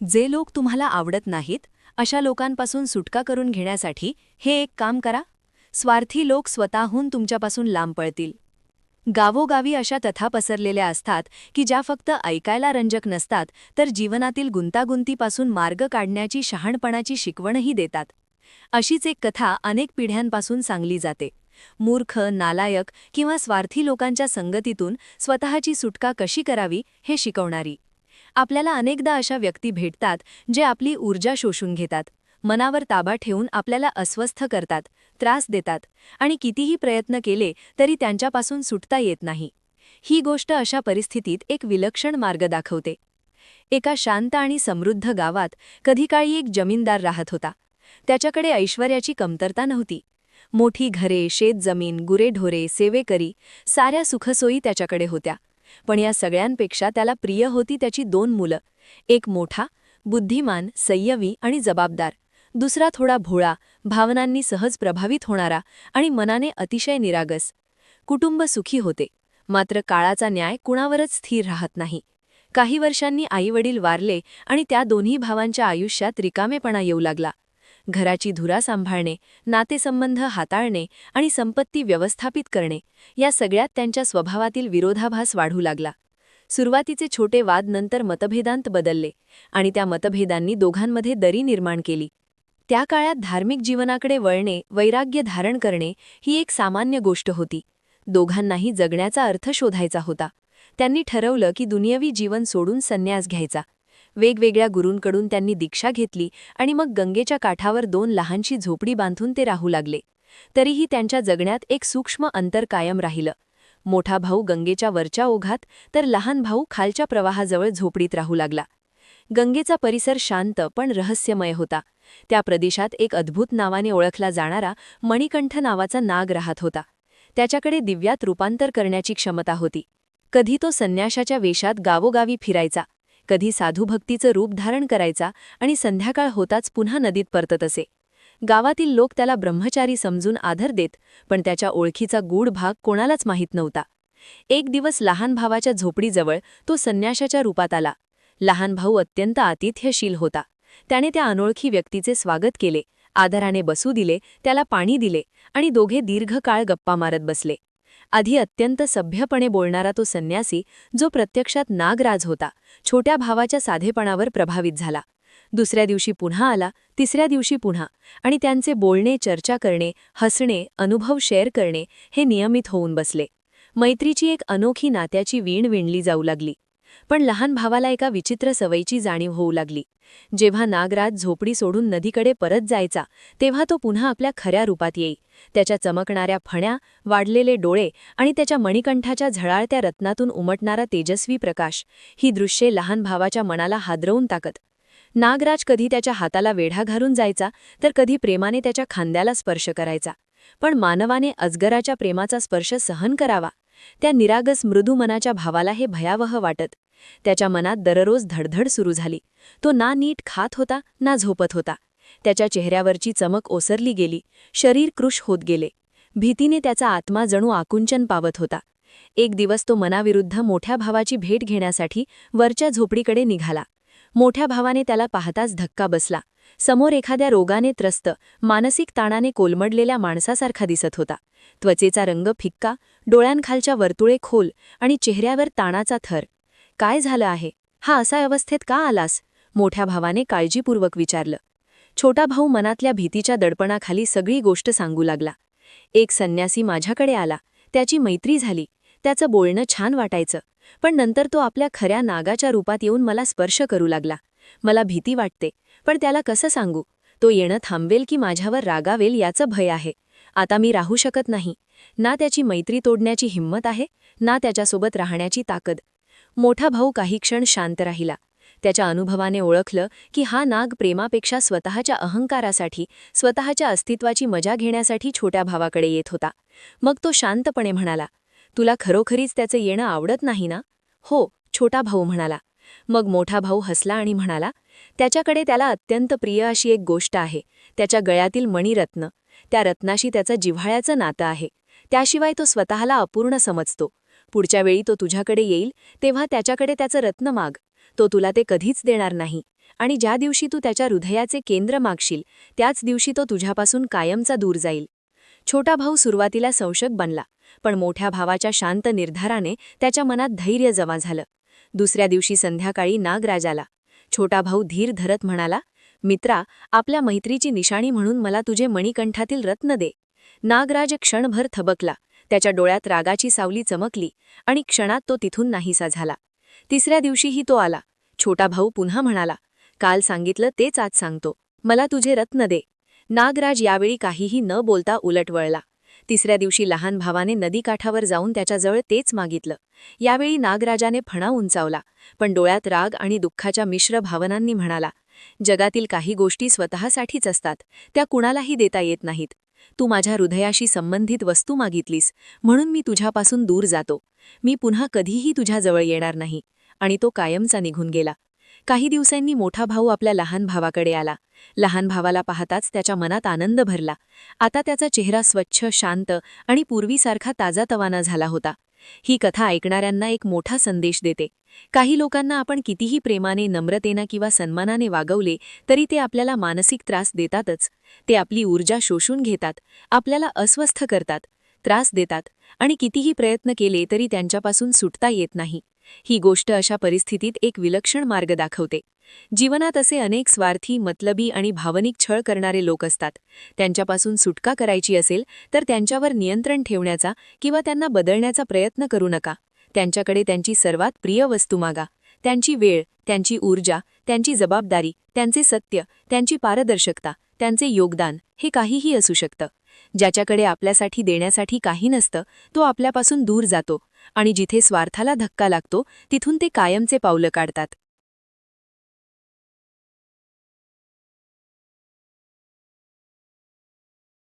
जे लोक तुम्हाला आवडत नाहीत अशा लोकांपासून सुटका करून घेण्यासाठी हे एक काम करा. स्वार्थी लोक स्वतःहून तुमच्यापासून लांब पळतील. गावोगावी अशा कथा पसरलेल्या असतात की ज्या फक्त ऐकायला रंजक नसतात तर जीवनातील गुंतागुंतीपासून मार्ग काढण्याची शहाणपणाची शिकवणही देतात. अशीच एक कथा अनेक पिढ्यांपासून सांगली जाते. मूर्ख, नालायक किंवा स्वार्थी लोकांच्या संगतीतून स्वतःची सुटका कशी करावी हे शिकवणारी. आपल्याला अनेकदा अशा व्यक्ती भेटतात जे आपली ऊर्जा शोषून घेतात, मनावर ताबा ठेवून आपल्याला अस्वस्थ करतात, त्रास देतात आणि कितीही प्रयत्न केले तरी त्यांच्यापासून सुटता येत नाही. ही गोष्ट अशा परिस्थितीत एक विलक्षण मार्ग दाखवते. एका शांत आणि समृद्ध गावात कधी काळी एक जमीनदार राहत होता. त्याच्याकडे ऐश्वर्याची कमतरता नव्हती. मोठी घरे, शेतजमीन, गुरेढोरे, सेवेकरी, साऱ्या सुखसोयी त्याच्याकडे होत्या. पण या सगळ्यांपेक्षा त्याला प्रिय होती त्याची 2 मुलं. एक मोठा, बुद्धिमान, संयमी आणि जबाबदार. दुसरा थोडा भोळा, भावनांनी सहज प्रभावित होणारा आणि मनाने अतिशय निरागस. कुटुंब सुखी होते, मात्र काळाचा न्याय कुणावरच स्थिर राहत नाही. काही वर्षांनी आईवडील वारले आणि त्या दोन्ही भावांच्या आयुष्यात रिकामेपणा येऊ लागला. घराची धुरा सांभाळणे, नातेसंबंध हाताळणे आणि संपत्ती व्यवस्थापित करणे या सगळ्यात त्यांच्या स्वभावातील विरोधाभास वाढू लागला. सुरुवातीचे छोटे वाद नंतर मतभेदांत बदलले आणि त्या मतभेदांनी दोघांमध्ये दरी निर्माण केली. त्या काळात धार्मिक जीवनाकडे वळणे, वैराग्य धारण करणे ही एक सामान्य गोष्ट होती. दोघांनाही जगण्याचा अर्थ शोधायचा होता. त्यांनी ठरवलं की दुनियवी जीवन सोडून संन्यास घ्यायचा. वेगवेगळ्या गुरूंकडून त्यांनी दीक्षा घेतली आणि मग गंगेच्या काठावर 2 लहानशी झोपडी बांधून ते राहू लागले. तरीही त्यांच्या जगण्यात एक सूक्ष्म अंतर कायम राहिलं. मोठा भाऊ गंगेच्या वरच्या ओघात तर लहान भाऊ खालच्या प्रवाहाजवळ झोपडीत राहू लागला. गंगेचा परिसर शांत पण रहस्यमय होता. त्या प्रदेशात एक अद्भुत नावाने ओळखला जाणारा मणिकंठ नावाचा नाग राहत होता. त्याच्याकडे दिव्यात रूपांतर करण्याची क्षमता होती. कधी तो संन्याशाच्या वेशात गावोगावी फिरायचा, कधी साधुभक्तीचं रूप धारण करायचा आणि संध्याकाळ होताच पुन्हा नदीत परतत असे. गावातील लोक त्याला ब्रह्मचारी समजून आदर देत, पण त्याच्या ओळखीचा गूढ भाग कोणालाच माहीत नव्हता. एक दिवस लहान भावाच्या झोपडीजवळ तो संन्याशाच्या रूपात आला. लहान भाऊ अत्यंत आतिथ्यशील होता. त्याने त्या अनोळखी व्यक्तीचे स्वागत केले, आदराने बसू दिले, त्याला पाणी दिले आणि दोघे दीर्घकाळ गप्पा मारत बसले. आधी अत्यंत सभ्यपणे बोलणारा तो संन्यासी, जो प्रत्यक्षात नागराज होता, छोट्या भावाच्या साधेपणावर प्रभावित झाला. दुसऱ्या दिवशी पुन्हा आला, तिसऱ्या दिवशी पुन्हा, आणि त्यांचे बोलणे, चर्चा करणे, हसणे, अनुभव शेअर करणे हे नियमित होऊन बसले. मैत्रीची एक अनोखी नात्याची वीण विणली जाऊ लागली. पण लहान भावाला एका विचित्र सवयीची जाणीव होऊ लागली. जेव्हा नागराज झोपडी सोडून नदीकडे परत जायचा, तेव्हा तो पुन्हा आपल्या खऱ्या रूपात येई. त्याच्या चमकणाऱ्या फण्या, वाढलेले डोळे आणि त्याच्या मणिकंठाच्या झळाळत्या रत्नातून उमटणारा तेजस्वी प्रकाश ही दृश्ये लहान भावाच्या मनाला हादरवून टाकत. नागराज कधी त्याच्या हाताला वेढा घालून जायचा, तर कधी प्रेमाने त्याच्या खांद्याला स्पर्श करायचा. पण मानवाने अजगराच्या प्रेमाचा स्पर्श सहन करावा? त्या निरागस मृदू मनाच्या भावाला हे भयावह वाटत. त्याच्या मनात दररोज धडधड सुरू झाली. तो ना नीट खात होता, ना झोपत होता. त्याच्या चेहऱ्यावरची चमक ओसरली गेली, शरीर कृश होत गेले. भीतीने त्याचा आत्मा जणू आकुंचन पावत होता. एक दिवस तो मनाविरुद्ध मोठ्या भावाची भेट घेण्यासाठी वरच्या झोपडीकडे निघाला. मोठ्या भावाने त्याला पाहताच धक्का बसला. समोर एखाद्या रोगाने त्रस्त, मानसिक ताणाने कोलमडलेल्या माणसासारखा दिसत होता. त्वचेचा रंग फिक्का, डोळ्यांखालच्या वर्तुळे खोल आणि चेहऱ्यावर ताणाचा थर. काय झालं आहे? हा असा अवस्थेत का आलास? मोठ्या भावाने काळजीपूर्वक विचारलं. छोटा भाऊ मनातल्या भीतीच्या दडपणाखाली सगळी गोष्ट सांगू लागला. एक संन्यासी माझ्याकडे आला, त्याची मैत्री झाली, त्याचं बोलणं छान वाटायचं. पण नंतर तो आपल्या खऱ्या नागाच्या रूपात येऊन मला स्पर्श करू लागला. मला भीती वाटते, पण त्याला कसं सांगू? तो येणं थांबवेल की माझ्यावर रागावेल याचं भय आहे. आता मी राहू शकत नाही. ना त्याची मैत्री तोडण्याची हिंमत आहे, ना त्याच्यासोबत राहण्याची ताकद. मोठा भाऊ काही क्षण शांत राहिला. त्याच्या अनुभवाने ओळखलं की हा नाग प्रेमापेक्षा स्वतःच्या अहंकारासाठी, स्वतःच्या अस्तित्वाची मजा घेण्यासाठी छोट्या भावाकडे येत होता. मग तो शांतपणे म्हणाला, तुला खरोखरीच त्याचं येणं आवडत नाही ना? हो, छोटा भाऊ म्हणाला. मग मोठा भाऊ हसला आणि म्हणाला, त्याच्याकडे त्याला अत्यंत प्रिय अशी एक गोष्ट आहे, त्याच्या गळ्यातील मणिरत्न. त्या रत्नाशी त्याचं जिव्हाळ्याचं नातं आहे. त्याशिवाय तो स्वतःला अपूर्ण समजतो. पुढच्या वेळी तो तुझ्याकडे येईल तेव्हा त्याच्याकडे त्याचं रत्न माग. तो तुला ते कधीच देणार नाही. आणि ज्या दिवशी तू त्याच्या हृदयाचे केंद्र मागशील त्याच दिवशी तो तुझ्यापासून कायमचा दूर जाईल. छोटा भाऊ सुरुवातीला संशक बनला, पण मोठ्या भावाच्या शांत निर्धाराने त्याच्या मनात धैर्य जमा झालं. दुसऱ्या दिवशी संध्याकाळी नागराज आला. छोटा भाऊ धीर धरत म्हणाला, मित्रा, आपल्या मैत्रीची निशाणी म्हणून मला तुझे मणिकंठातील रत्न दे. नागराज क्षणभर थबकला, त्याच्या डोळ्यात रागाची सावली चमकली आणि क्षणात तो तिथून नाहीसा झाला. तिसऱ्या दिवशीही तो आला. छोटा भाऊ पुन्हा म्हणाला, काल सांगितलं तेच आज सांगतो, मला तुझे रत्न दे. नागराज यावेळी काहीही न बोलता उलट वळला. तिसऱ्या दिवशी लहान भावाने नदीकाठावर जाऊन त्याच्याजवळ तेच मागितलं. यावेळी नागराजाने फणा उंचावला, पण डोळ्यात राग आणि दुःखाच्या मिश्र भावनांनी म्हणाला, जगातील काही गोष्टी स्वतःसाठीच असतात, त्या कुणालाही देता येत नाहीत. तू माझ्या हृदयाशी संबंधित वस्तू मागितलीस, म्हणून मी तुझ्यापासून दूर जातो. मी पुन्हा कधीही तुझ्याजवळ येणार नाही. आणि तो कायमचा निघून गेला. काही दिवसांनी मोठा भाऊ आपल्या लहान भावाकडे आला. लहान भावाला पाहताच त्याच्या मनात आनंद भरला. आता त्याचा चेहरा स्वच्छ, शांत आणि पूर्वीसारखा ताजातवाना झाला होता. ही कथा ऐकणाऱ्यांना एक मोठा संदेश देते. काही लोकांना आपण कितीही प्रेमाने, नम्रतेने किंवा सन्मानाने वागवले तरी ते आपल्याला मानसिक त्रास देतातच. ते आपली ऊर्जा शोषून घेतात, आपल्याला अस्वस्थ करतात, त्रास देतात आणि कितीही प्रयत्न केले तरी त्यांच्यापासून सुटता येत नाही. ही गोष्ट अशा परिस्थितीत एक विलक्षण मार्ग दाखवते. जीवनात असे अनेक स्वार्थी, मतलबी आणि भावनिक छळ करणारे लोक असतात. त्यांच्यापासून सुटका करायची असेल तर त्यांच्यावर नियंत्रण ठेवण्याचा किंवा त्यांना बदलण्याचा प्रयत्न करू नका. त्यांच्याकडे त्यांची सर्वात प्रिय वस्तू मागा. त्यांची वेळ, त्यांची ऊर्जा, त्यांची जबाबदारी, त्यांचे सत्य, त्यांची पारदर्शकता, त्यांचे योगदान, हे काहीही असू शकतं. ज्याच्याकडे आपल्यासाठी देण्यासाठी काही नसतं तो आपल्यापासून दूर जातो आणि जिथे स्वार्थाला धक्का लागतो तिथून ते कायमचे पावलं काढतात.